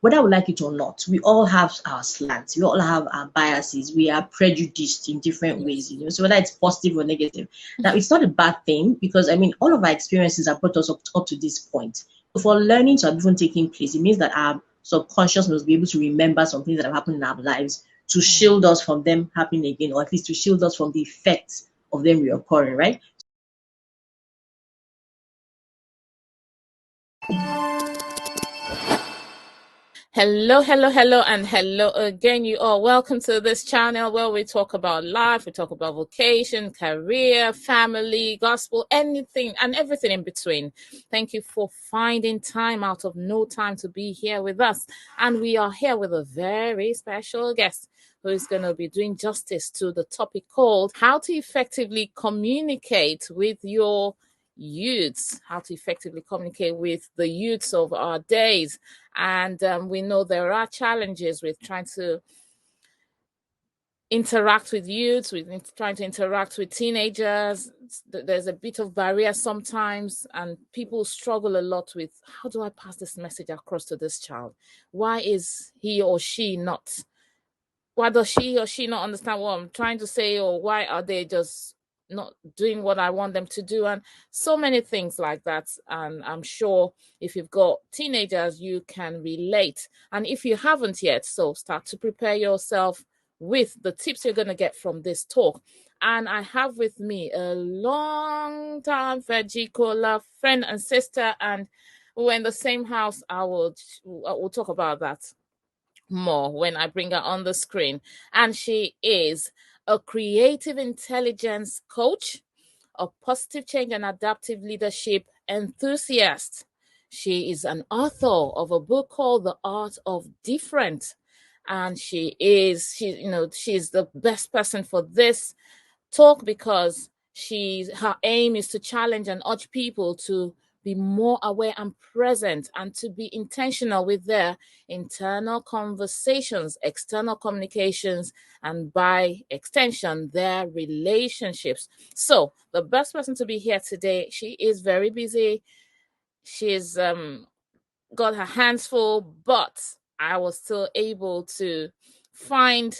whether we like it or not, we all have our slants, we all have our biases, we are prejudiced in different ways, Yes. you know. So whether it's positive or negative, now it's not a bad thing, because I mean, all of our experiences have brought us up to this point. So for learning to have even taken place, it means that our subconscious must be able to remember some things that have happened in our lives to Mm. shield us from them happening again, or at least to shield us from the effects of them reoccurring, right? Hello, hello, hello, and hello again. You all welcome to this channel where we talk about life, we talk about vocation, career, family, gospel, anything and everything in between. Thank you for finding time out of no time to be here with us. And we are here with a very special guest who is going to be doing justice to the topic called How to Effectively Communicate with Your Youths, how to effectively communicate with the youths of our days. And we know there are challenges with trying to interact with youths, with trying to interact with teenagers. There's a bit of barrier sometimes, and people struggle a lot with, how do I pass this message across to this child? Why is he or she not? Why does she or she not understand what I'm trying to say? Or why are they just not doing what I want them to do? And so many things like that. And I'm sure if you've got teenagers, you can relate. And if you haven't yet, so start to prepare yourself with the tips you're going to get from this talk. And I have with me a long time veggie cola friend and sister, and we're in the same house. We'll talk about that more when I bring her on the screen. And she is a creative intelligence coach, a positive change and adaptive leadership enthusiast. She is an author of a book called The Art of Different. And she's the best person for this talk because her aim is to challenge and urge people to be more aware and present and to be intentional with their internal conversations, external communications, and by extension, their relationships. So the best person to be here today, she is very busy. She's got her hands full, but I was still able to find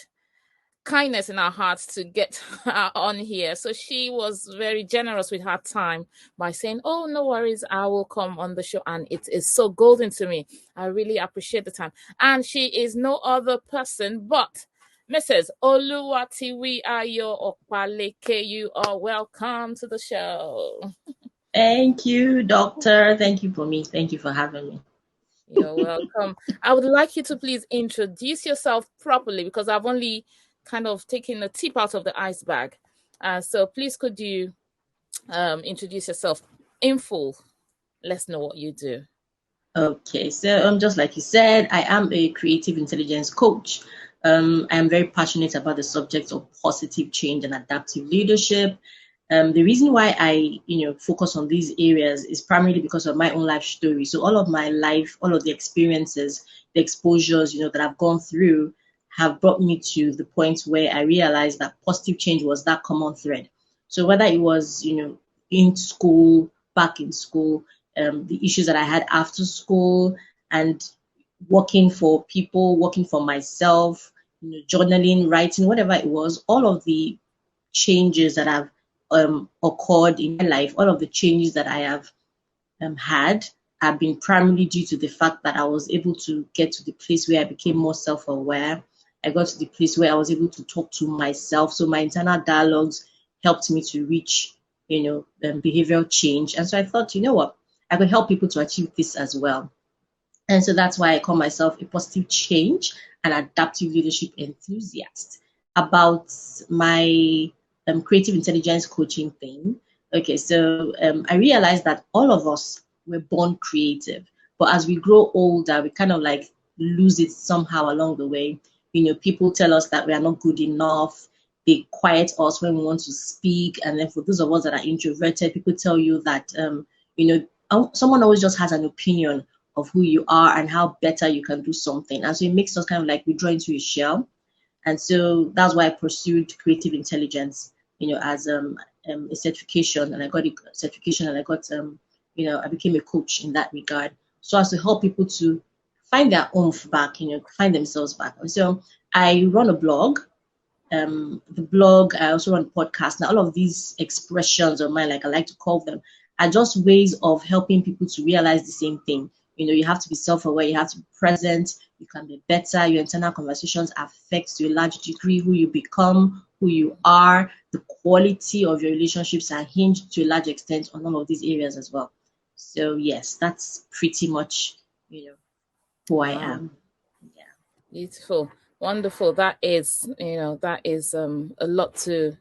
kindness in our hearts to get her on here. So she was very generous with her time by saying, "Oh, no worries, I will come on the show." And it is so golden to me. I really appreciate the time. And she is no other person but Mrs. Oluwatiwi Ayo Okpaleke. You are welcome to the show. Thank you, doctor. Thank you for me. Thank you for having me. You're welcome. I would like you to please introduce yourself properly because I've only kind of taken the tip out of the iceberg. So please could you introduce yourself in full? Let's know what you do. Okay, so just like you said, I am a creative intelligence coach. I am very passionate about the subject of positive change and adaptive leadership. The reason why I, focus on these areas is primarily because of my own life story. So all of my life, all of the experiences, the exposures, that I've gone through have brought me to the point where I realized that positive change was that common thread. So whether it was, in school, back in school, the issues that I had after school, and working for people, working for myself, journaling, writing, whatever it was, all of the changes that have occurred in my life, all of the changes that I have had have been primarily due to the fact that I was able to get to the place where I became more self-aware. I got to the place where I was able to talk to myself. So my internal dialogues helped me to reach, behavioral change. And so I thought, you know what, I could help people to achieve this as well. And so that's why I call myself a positive change and adaptive leadership enthusiast. About my creative intelligence coaching thing. Okay, so I realized that all of us were born creative, but as we grow older, we kind of like lose it somehow along the way. People tell us that we are not good enough. They quiet us when we want to speak. And then for those of us that are introverted, people tell you that, someone always just has an opinion of who you are and how better you can do something. And so it makes us kind of like withdraw into a shell. And so that's why I pursued creative intelligence, as a certification, and I got a certification, and I got, I became a coach in that regard, so as to help people to find their oomph back, find themselves back. So I run a blog. The blog, I also run a podcast. Now, all of these expressions of mine, like I like to call them, are just ways of helping people to realize the same thing. You have to be self-aware, you have to be present, you can be better. Your internal conversations affect to a large degree who you become, who you are. The quality of your relationships are hinged to a large extent on all of these areas as well. So yes, that's pretty much, who I am. Yeah. Beautiful. Wonderful. That is, a lot to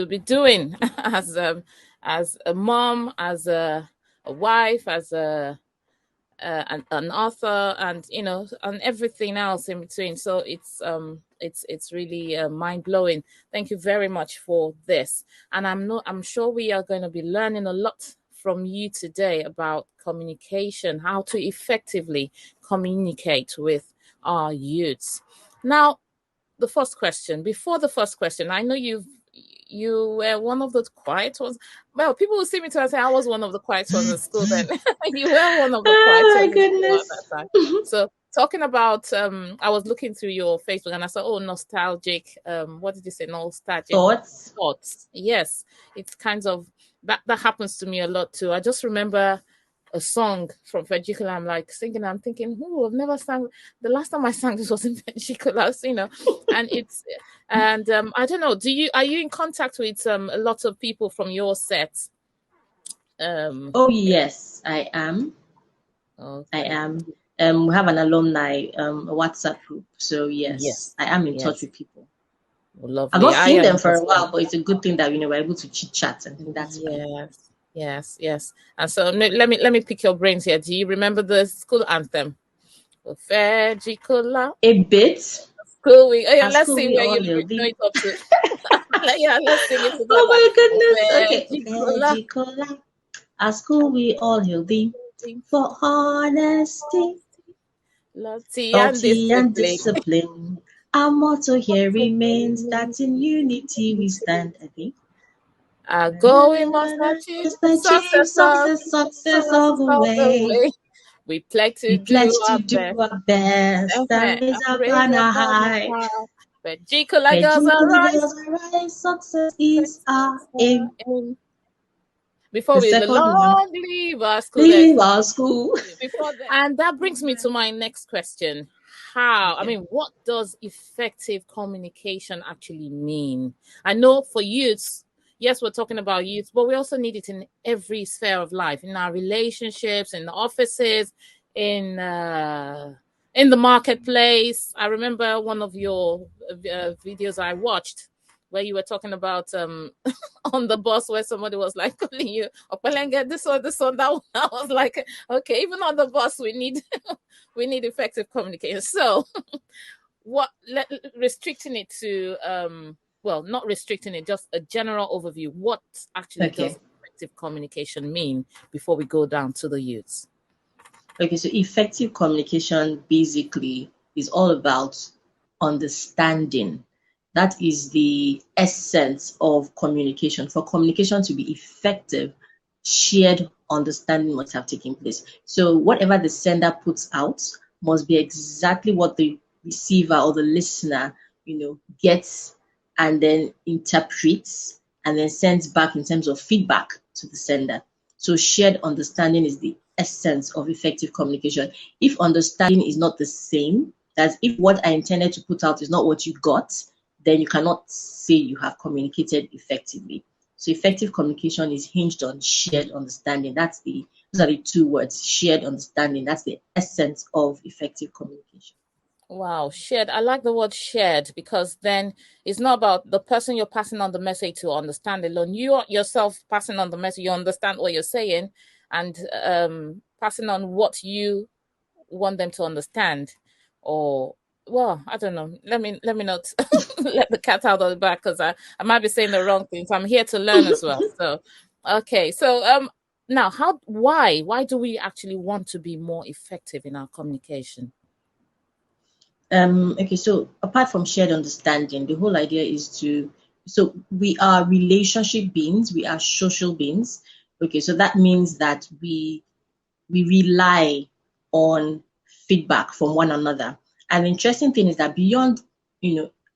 be doing as a mom, as a wife, as an author, and and everything else in between. So it's really mind blowing. Thank you very much for this, and I'm sure we are going to be learning a lot from you today about communication, how to effectively communicate with our youths. Now, the first question. Before the first question, I know you were one of the quiet ones. Well, people will see me too and say I was one of the quiet ones in school then. You were one of the quiet Oh my ones in school at goodness. that time. So talking about I was looking through your Facebook and I saw, oh, nostalgic. What did you say? Nostalgic thoughts. Yes. It's kind of that happens to me a lot too. I just remember a song from Vegicola. I'm like singing, I'm thinking, I've never sang. The last time I sang this was in Vegicola, and I don't know, are you in contact with a lot of people from your set? Oh yes, I am. Okay. I am. We have an alumni WhatsApp group. So yes, I am in touch with people. Well, lovely. I've not seen them for a while, but it's a good thing that we're able to chit chat, and I think that's fine. Yes. And so let me pick your brains here. Do you remember the school anthem? Vegicola. A bit. School week. Oh, yeah, let's see where you know it up to. Yeah, let's sing it together. Oh my goodness. Okay. Vegicola. At school we all hail thee for honesty, loyalty and discipline. Our motto here remains that in unity we stand. I think. Our goal we must achieve success all the way. We pledge to do our best and raise our banner high. Vegicola girls arise. Success is our aim. Before we leave our school. Leave our school. And that brings me to my next question. What does effective communication actually mean? I know for youths, yes, we're talking about youth, but we also need it in every sphere of life, in our relationships, in the offices, in the marketplace. I remember one of your videos I watched where you were talking about on the bus where somebody was like calling you, Opalenge, this one, that one. I was like, okay, even on the bus, we need effective communication. So restricting it to not restricting it, just a general overview. What actually does effective communication mean before we go down to the youths? Okay, so effective communication basically is all about understanding. That is the essence of communication. For communication to be effective, shared understanding must have taken place. So whatever the sender puts out must be exactly what the receiver or the listener, gets and then interprets and then sends back in terms of feedback to the sender. So shared understanding is the essence of effective communication. If understanding is not the same, that's if what I intended to put out is not what you got, then you cannot say you have communicated effectively. So effective communication is hinged on shared understanding. Those are the two words, shared understanding. That's the essence of effective communication. Wow, shared. I like the word shared because then it's not about the person you're passing on the message to understand alone. You yourself passing on the message, you understand what you're saying and passing on what you want them to understand. Or, well, I don't know. Let me not let the cat out of the bag because I might be saying the wrong things. I'm here to learn as well. So, okay. So now why do we actually want to be more effective in our communication? Okay, so apart from shared understanding, the whole idea is so we are relationship beings, we are social beings. Okay, so that means that we rely on feedback from one another. And the interesting thing is that beyond,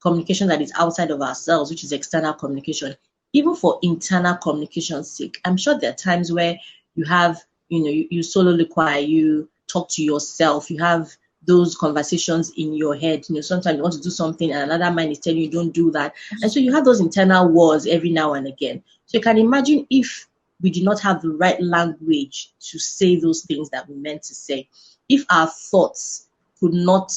communication that is outside of ourselves, which is external communication, even for internal communication's sake, I'm sure there are times where you have, you solo choir, you talk to yourself, you have those conversations in your head. Sometimes you want to do something and another mind is telling you don't do that. And so you have those internal wars every now and again. So you can imagine if we do not have the right language to say those things that we meant to say, if our thoughts could not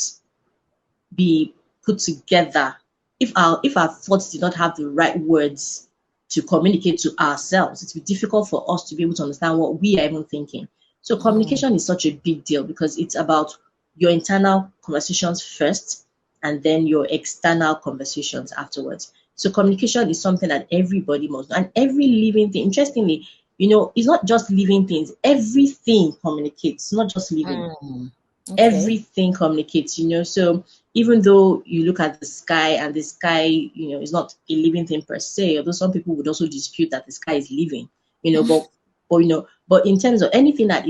be put together, if our thoughts did not have the right words to communicate to ourselves, it would be difficult for us to be able to understand what we are even thinking. So communication is such a big deal because it's about your internal conversations first and then your external conversations afterwards. So communication is something that everybody must know. And every living thing, interestingly, it's not just living things. Everything communicates, not just living. Okay. Everything communicates, So even though you look at the sky and the sky, is not a living thing per se, although some people would also dispute that the sky is living, but in terms of anything that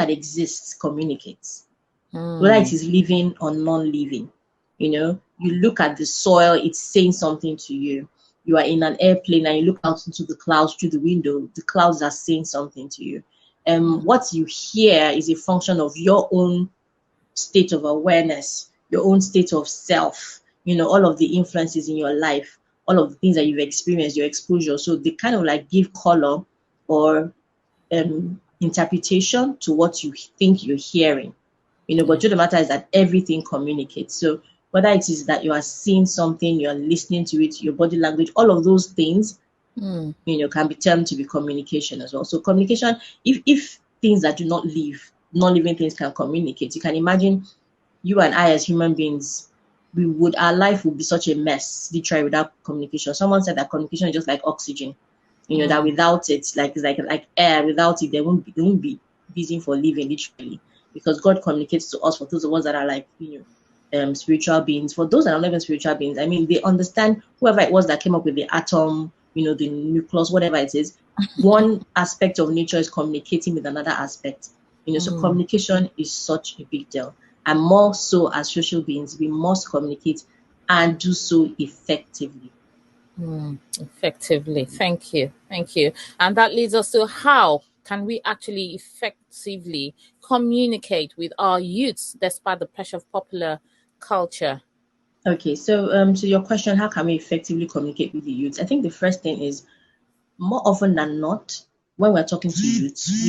exists communicates, whether it is living or non-living. You look at the soil, it's saying something to you. You are in an airplane and you look out into the clouds through the window, the clouds are saying something to you. What you hear is a function of your own state of awareness, your own state of self, all of the influences in your life, all of the things that you've experienced, your exposure. So they kind of like give color or interpretation to what you think you're hearing. But the matter is that everything communicates. So whether it is that you are seeing something, you're listening to it, your body language, all of those things, can be termed to be communication as well. So communication, if things that do not live, non-living things can communicate, you can imagine you and I as human beings, our life would be such a mess, literally, without communication. Someone said that communication is just like oxygen, that without it, it's like air, without it, there won't be reason for living, literally, because God communicates to us, for those of us that are like, spiritual beings. For those that are not even spiritual beings, I mean, they understand whoever it was that came up with the atom, the nucleus, whatever it is. One aspect of nature is communicating with another aspect. So communication is such a big deal. And more so as social beings, we must communicate and do so effectively. Effectively. Thank you. And that leads us to how can we actually effectively communicate with our youths despite the pressure of popular culture? Okay, so to your question, how can we effectively communicate with the youths? I think the first thing is, more often than not, when we're talking to youths,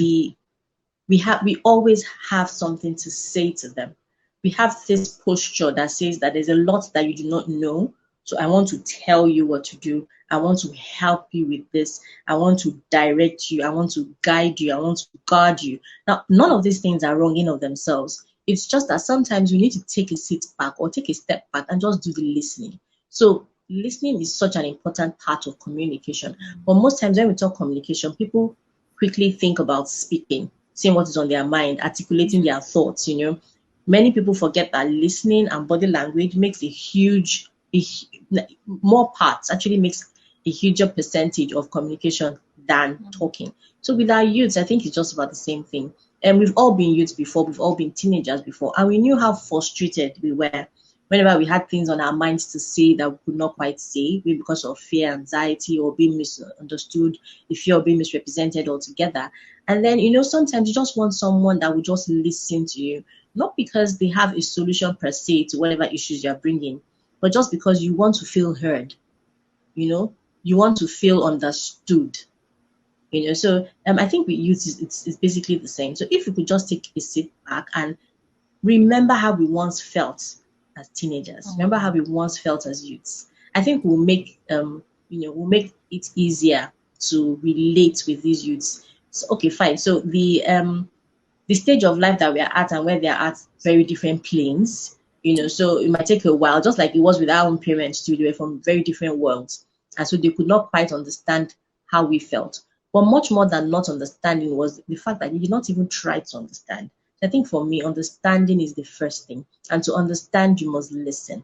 we always have something to say to them. We have this posture that says that there's a lot that you do not know, so I want to tell you what to do. I want to help you with this. I want to direct you. I want to guide you. I want to guard you. Now, none of these things are wrong in of themselves. It's just that sometimes you need to take a seat back or take a step back and just do the listening. So listening is such an important part of communication. But most times when we talk communication, people quickly think about speaking, saying what is on their mind, articulating their thoughts. Many people forget that listening and body language makes more parts, actually makes a huger percentage of communication than talking. So with our youths, I think it's just about the same thing. And we've all been youths before, we've all been teenagers before, and we knew how frustrated we were whenever we had things on our minds to say that we could not quite say, maybe because of fear, anxiety, or being misunderstood, the fear of being misrepresented altogether. And then, sometimes you just want someone that will just listen to you, not because they have a solution per se to whatever issues you're bringing, but just because you want to feel heard. You want to feel understood. So I think with youth, it's basically the same. So if we could just take a sit back and remember how we once felt as teenagers, remember how we once felt as youths, I think we'll make it easier to relate with these youths. So, okay, fine. So the stage of life that we are at and where they are at, very different planes. So it might take a while, just like it was with our own parents too. They were from very different worlds, and so they could not quite understand how we felt. But much more than not understanding was the fact that you did not even try to understand. I think for me, understanding is the first thing. And to understand, you must listen.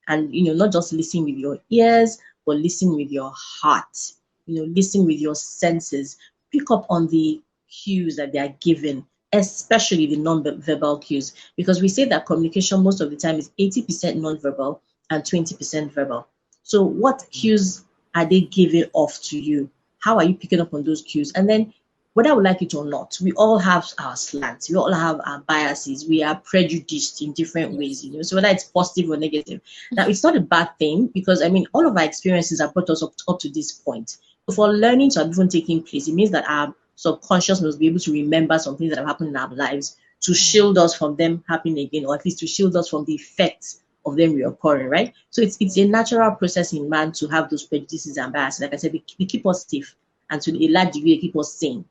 And, not just listen with your ears, but listen with your heart. Listen with your senses. Pick up on the cues that they are given. especially the non-verbal cues, because we say that communication most of the time is 80% non-verbal and 20% verbal. So what cues are they giving off to you? How are you picking up on those cues? And then whether I would like it or not, we all have our slants, we all have our biases, we are prejudiced in different ways, so whether it's positive or negative. Now, it's not a bad thing, because I mean, all of our experiences have brought us up to this point. So for learning to have even taken place, it means that our subconscious must be able to remember some things that have happened in our lives to shield us from them happening again, or at least to shield us from the effects of them reoccurring, right? So it's a natural process in man to have those prejudices and biases. Like I said, they keep us safe, and to a large degree, they keep us sane.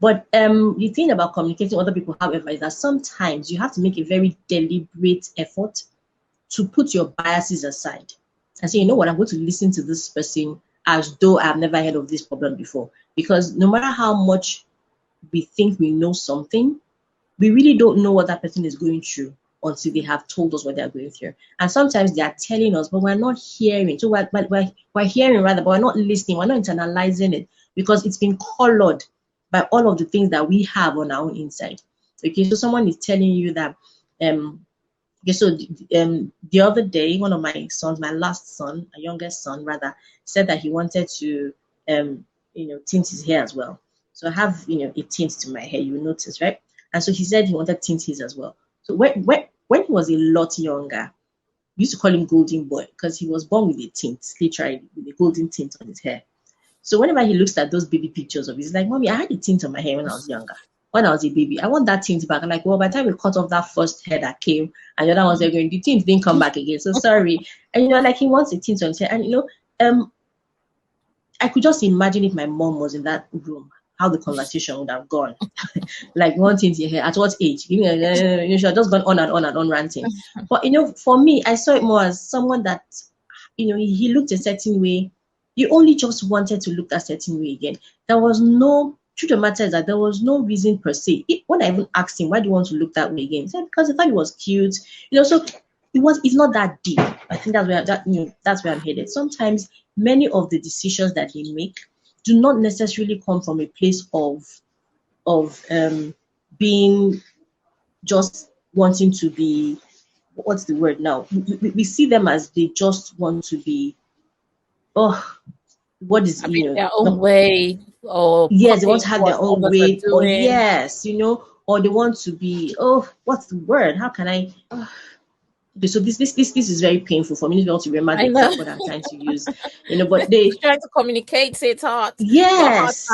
But the thing about communicating with other people, however, is that sometimes you have to make a very deliberate effort to put your biases aside and say, you know what, I'm going to listen to this person as though I've never heard of this problem before. Because no matter how much we think we know something, we really don't know what that person is going through until they have told us what they're going through. And sometimes they are telling us, but we're not hearing. So we're hearing rather, but we're not listening. We're not internalizing it because it's been colored by all of the things that we have on our own inside. Okay, so someone is telling you that, okay, so the other day, one of my sons, my last son, my youngest son rather, said that he wanted to, tint his hair as well. So I have, a tint to my hair, you will notice, right? And so he said he wanted to tint his as well. So when he was a lot younger, we used to call him Golden Boy because he was born with a tint, literally with a golden tint on his hair. So whenever he looks at those baby pictures of his, he's like, Mommy, I had a tint on my hair when I was younger. When I was a baby, I want that tint back. I'm like, well, by the time we cut off that first hair that came, and the other ones are going, the tint didn't come back again. So sorry. And like he wants a tint on his hair. And I could just imagine if my mom was in that room, how the conversation would have gone. Like, one tint in your hair, at what age? She had just gone on and on and on ranting. But for me, I saw it more as someone that, he looked a certain way. You only just wanted to look that certain way again. There was no, truth of the matter is that there was no reason per se. When I even asked him, why do you want to look that way again? He said, because I thought it was cute. So it's not that deep. I think that's where I'm headed. Sometimes many of the decisions that he make do not necessarily come from a place of being just wanting to be, what's the word now? We see them as they just want to be, what is their own way, or yes, they want to have their own way, or yes, or they want to be, what's the word? How can I? So this is very painful for me not to remember the exact word I'm trying to use, but they trying to communicate it hard. Yes,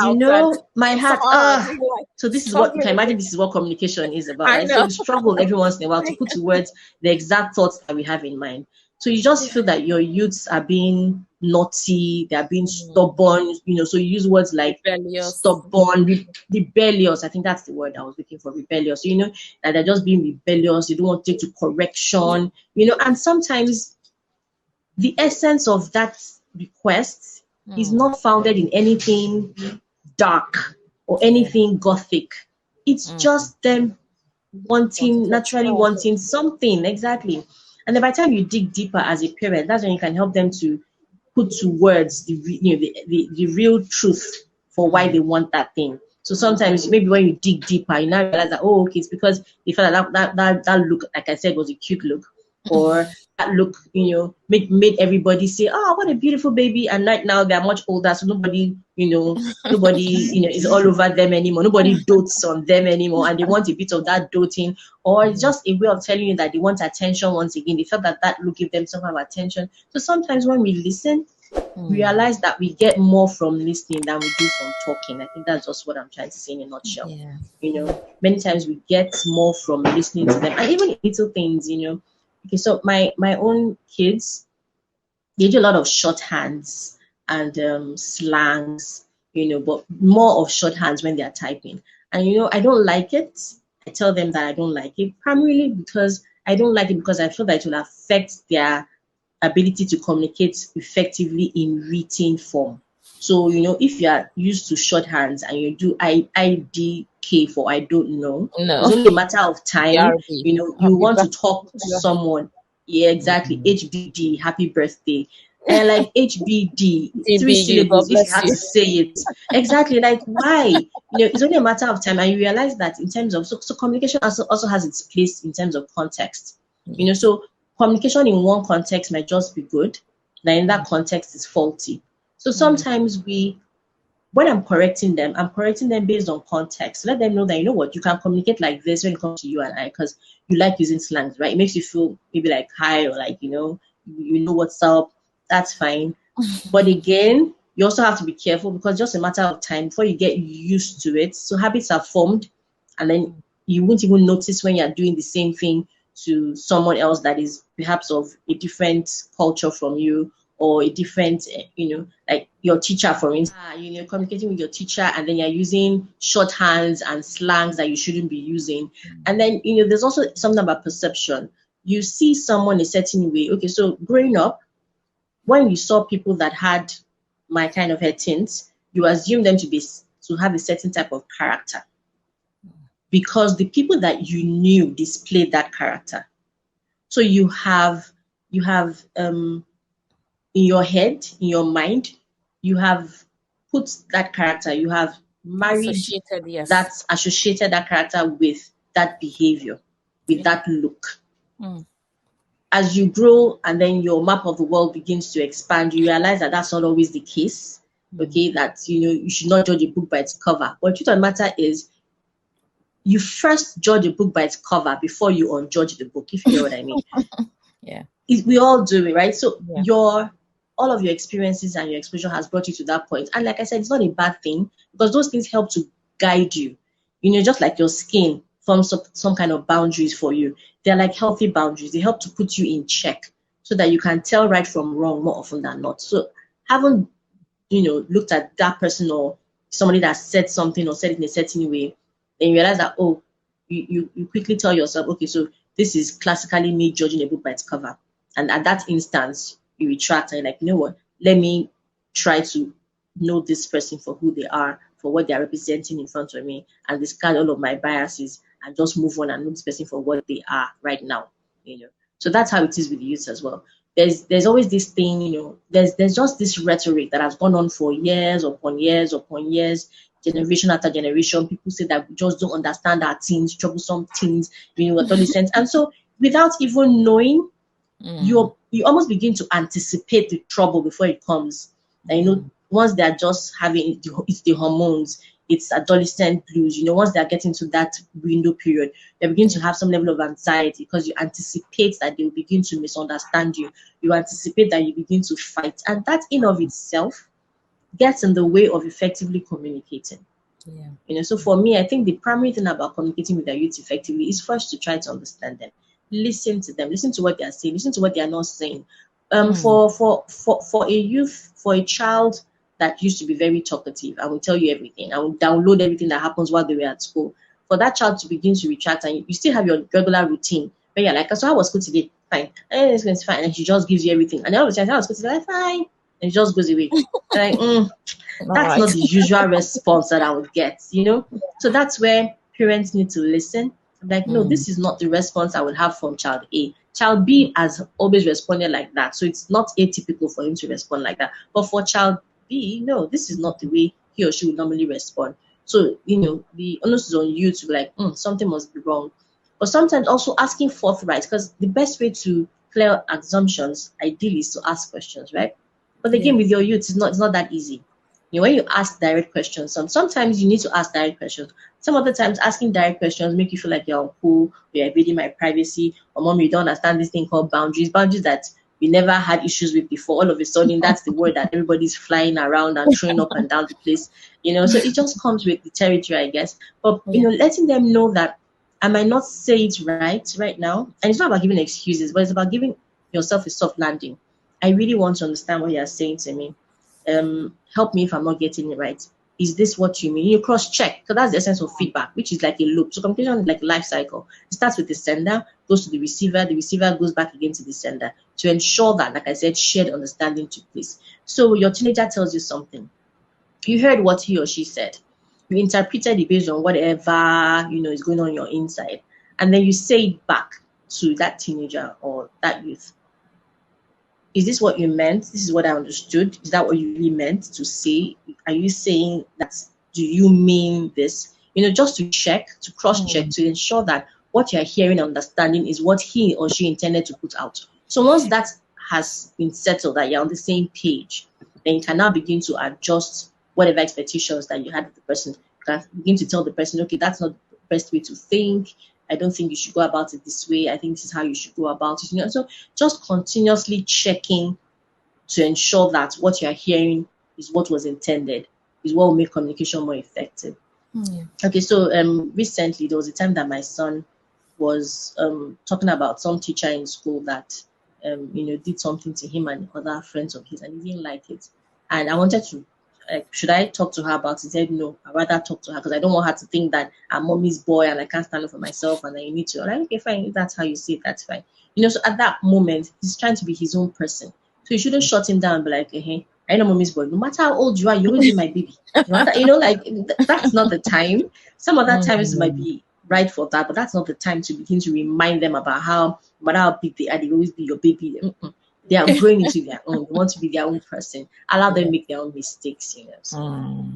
my heart. So this is what you can imagine. This is what communication is about, right? So we struggle every once in a while to put to words the exact thoughts that we have in mind. So you just feel that your youths are being naughty, they are being stubborn, so you use words like rebellious. Stubborn, rebellious. I think that's the word I was looking for, rebellious. That they're just being rebellious, they don't want to take to correction, and sometimes the essence of that request is not founded in anything dark or anything gothic. It's just them naturally wanting something, exactly. And then by the time you dig deeper as a parent, that's when you can help them to put to words the real truth for why they want that thing. So sometimes maybe when you dig deeper, you now realize that, okay, it's because they felt that look, like I said, was a cute look. Or that look, made everybody say, oh, what a beautiful baby. And right now they're much older, so nobody is all over them anymore. Nobody dotes on them anymore, and they want a bit of that doting. Or it's just a way of telling you that they want attention once again. They felt that look gave them some kind of attention. So sometimes when we listen, we realize that we get more from listening than we do from talking. I think that's just what I'm trying to say in a nutshell. Yeah. Many times we get more from listening to them, and even little things, Okay, so my own kids, they do a lot of shorthands and slangs, but more of shorthands when they are typing. And I don't like it. I tell them that I don't like it, primarily because I don't like it because I feel that it will affect their ability to communicate effectively in written form. So, if you are used to shorthands and you do IDK for I don't know, it's only a matter of time. You want to talk to someone. Yeah, exactly. HBD, happy birthday. And like HBD, three DBD, God syllables, if you bless had you. to say it. Exactly, like why? It's only a matter of time. And you realize that in terms of, so communication also has its place in terms of context. Yes. So communication in one context might just be good, now in that context is faulty. So sometimes when I'm correcting them based on context. Let them know that, you know what, you can communicate like this when it comes to you and I, because you like using slangs, right? It makes you feel maybe like hi, or like, you know what's up. That's fine. But again, you also have to be careful, because just a matter of time before you get used to it. So habits are formed, and then you won't even notice when you're doing the same thing to someone else that is perhaps of a different culture from you, or a different, like your teacher, for instance. Communicating with your teacher, and then you're using shorthands and slangs that you shouldn't be using. And then, there's also something about perception. You see someone a certain way. Okay, so growing up, when you saw people that had my kind of hair tint, you assume them to have a certain type of character, because the people that you knew displayed that character. So you have in your head, in your mind, you have put that character, you have married Associated, yes. that's associated that character with that behavior, with that look. As you grow and then your map of the world begins to expand, you realize that that's not always the case. Okay, that you should not judge a book by its cover. But the truth of the matter is, you first judge a book by its cover before you unjudge the book, if you get what I mean. Yeah. We all do it, right? So all of your experiences and your exposure has brought you to that point. And like I said, it's not a bad thing, because those things help to guide you. Just like your skin forms some kind of boundaries for you. They're like healthy boundaries. They help to put you in check so that you can tell right from wrong more often than not. So having, looked at that person or somebody that said something or said it in a certain way, then you realize that, you quickly tell yourself, okay, so this is classically me judging a book by its cover. And at that instance, you retract and you're like, you know what, let me try to know this person for who they are, for what they are representing in front of me, and discard all of my biases and just move on and know this person for what they are right now. So that's how it is with the youth as well. There's always this thing, there's just this rhetoric that has gone on for years upon years upon years, generation after generation. People say that we just don't understand our teens, troublesome teens, adolescents. And so without even knowing, you almost begin to anticipate the trouble before it comes. And once they're just having it's the hormones, it's adolescent blues, once they're getting to that window period, they begin to have some level of anxiety, because you anticipate that they will begin to misunderstand you. You anticipate that you begin to fight. And that in of itself gets in the way of effectively communicating. So for me, I think the primary thing about communicating with our youth effectively is first to try to understand them. Listen to them, listen to what they are saying, listen to what they are not saying. For a youth, for a child that used to be very talkative, I will tell you everything, I will download everything that happens while they were at school. For that child to begin to retract, and you still have your regular routine where you're like, so how was school today? Fine. And it's going to be fine. And she just gives you everything. And then all of a sudden, how was school today? Like, fine. And it just goes away. Like, that's not the usual response that I would get, So that's where parents need to listen. Like, no, this is not the response I would have from child A. Child B has always responded like that. So it's not atypical for him to respond like that. But for child B, no, this is not the way he or she would normally respond. So, the onus is on you to be like, something must be wrong. But sometimes also asking forthright, because the best way to clear assumptions, ideally, is to ask questions, right? But again, with your youth, it's not that easy. When you ask direct questions, sometimes you need to ask direct questions. Some other times, asking direct questions make you feel like you're cool, you're invading my privacy, or mom, you don't understand this thing called boundaries that we never had issues with before. All of a sudden, that's the word that everybody's flying around and throwing up and down the place. So it just comes with the territory, I guess. But letting them know that I might not say it right now, and it's not about giving excuses, but it's about giving yourself a soft landing. I really want to understand what you're saying to me. Help me if I'm not getting it right. Is this what you mean? You cross-check, because that's the essence of feedback, which is like a loop. So communication is like a life cycle. It starts with the sender, goes to the receiver goes back again to the sender, to ensure that, like I said, shared understanding took place. So your teenager tells you something. You heard what he or she said. You interpreted it based on whatever, is going on your inside. And then you say it back to that teenager or that youth. is this what you meant? This is what I understood. Is that what you really meant to say? Are you saying that? Do you mean this? Just to check, to cross-check, to ensure that what you're hearing and understanding is what he or she intended to put out. So once that has been settled, that you're on the same page, then you can now begin to adjust whatever expectations that you had with the person. You can begin to tell the person, okay, that's not the best way to think. I don't think you should go about it this way. I think this is how you should go about it. So just continuously checking to ensure that what you're hearing is what was intended, is what will make communication more effective. Okay, so recently there was a time that my son was talking about some teacher in school that did something to him and other friends of his, and he didn't like it. And I wanted to, should I talk to her about it? He said no, I'd rather talk to her because I don't want her to think that I'm mommy's boy and I can't stand up for myself and I need to. I'm like, okay, fine, if that's how you see it, that's fine. So at that moment, he's trying to be his own person. So you shouldn't shut him down and be like, hey, I know mommy's boy. No matter how old you are, you always be my baby. No matter, that's not the time. Some other times it might be right for that, but that's not the time to begin to remind them about how, no matter how big they are, they always be your baby. They are growing into their own. They want to be their own person. Allow them make their own mistakes. So.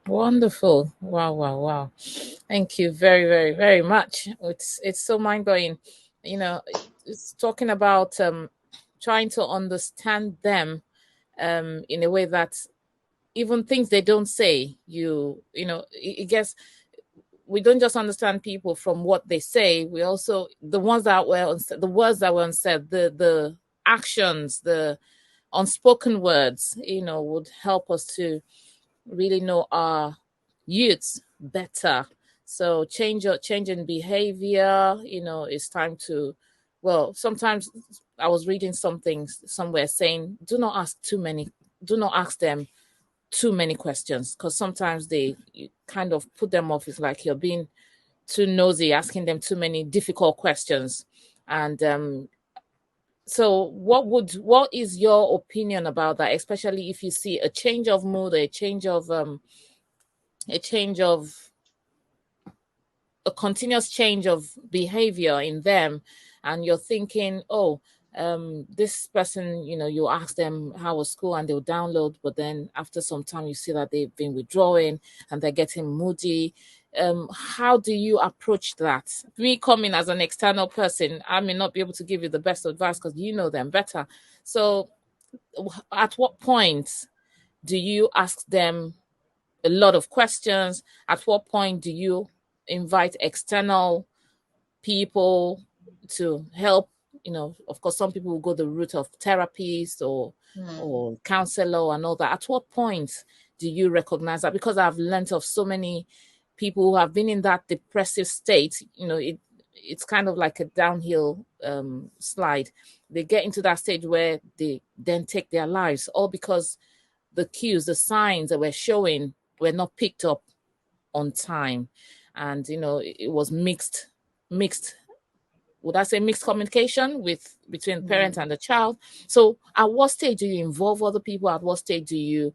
Wonderful. Wow. Thank you very, very, very much. It's so mind-blowing. It's talking about trying to understand them in a way that even things they don't say, I guess we don't just understand people from what they say. We also, the words that were unsaid, the actions, the unspoken words, would help us to really know our youths better. So change in behavior, it's time to, sometimes I was reading something somewhere saying, do not ask them too many questions, because sometimes you kind of put them off. It's like you're being too nosy, asking them too many difficult questions. And so what is your opinion about that, especially if you see a change of mood, a continuous change of behavior in them, and you're thinking, this person, you ask them how was school and they'll download, but then after some time you see that they've been withdrawing and they're getting moody. How do you approach that? Me coming as an external person, I may not be able to give you the best advice because you know them better. So at what point do you ask them a lot of questions? At what point do you invite external people to help? Of course, some people will go the route of therapist or counselor and all that. At what point do you recognize that? Because I've learned of so many people who have been in that depressive state. It's kind of like a downhill slide. They get into that stage where they then take their lives, all because the cues, the signs that we're showing were not picked up on time. And it was mixed, would I say mixed communication between parent and the child. So at what stage do you involve other people? At what stage do you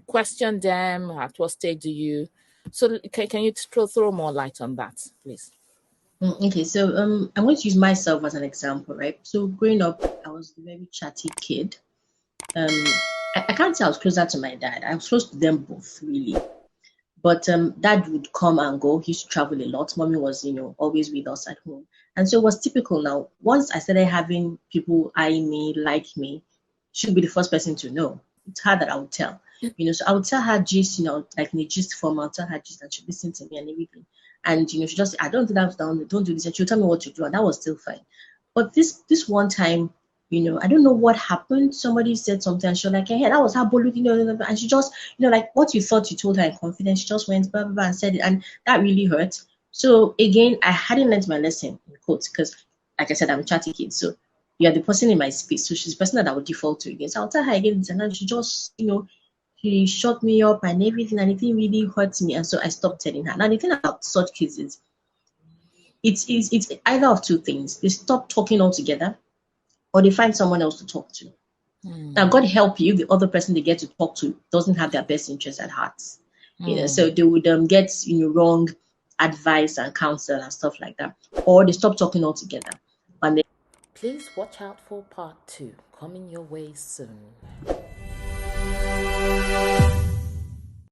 question them? At what stage do you, so can you throw more light on that, please? Okay, so I'm going to use myself as an example, right? So growing up, I was a very chatty kid. I can't say I was closer to my dad. I was close to them both, really. But dad would come and go. He used to travel a lot. Mommy was, always with us at home. And so it was typical now. Once I started having people eye me, like me, she'd be the first person to know. It's her that I would tell. So I would tell her gist, like in a gist form, I'll tell her gist and she'd listen to me and everything. And, she just, I don't do that, don't do this. And she'll tell me what to do. And that was still fine. But this one time, I don't know what happened. Somebody said something and she was like, hey, that was her Bolu, and she just, like what you thought you told her in confidence, she just went blah, blah, blah, and said it. And that really hurt. So again, I hadn't learned my lesson, in quotes, because like I said, I'm a chatty kid. So you're the person in my space. So she's the person that I would default to again. So I'll tell her again, and then she just, she shut me up and everything, and it didn't really hurt me. And so I stopped telling her. Now the thing about such cases, it's either of two things. They stop talking altogether, or they find someone else to talk to. Now, God help you, the other person they get to talk to doesn't have their best interests at heart. So they would get wrong advice and counsel and stuff like that, or they stop talking altogether. And Please watch out for part 2 coming your way soon.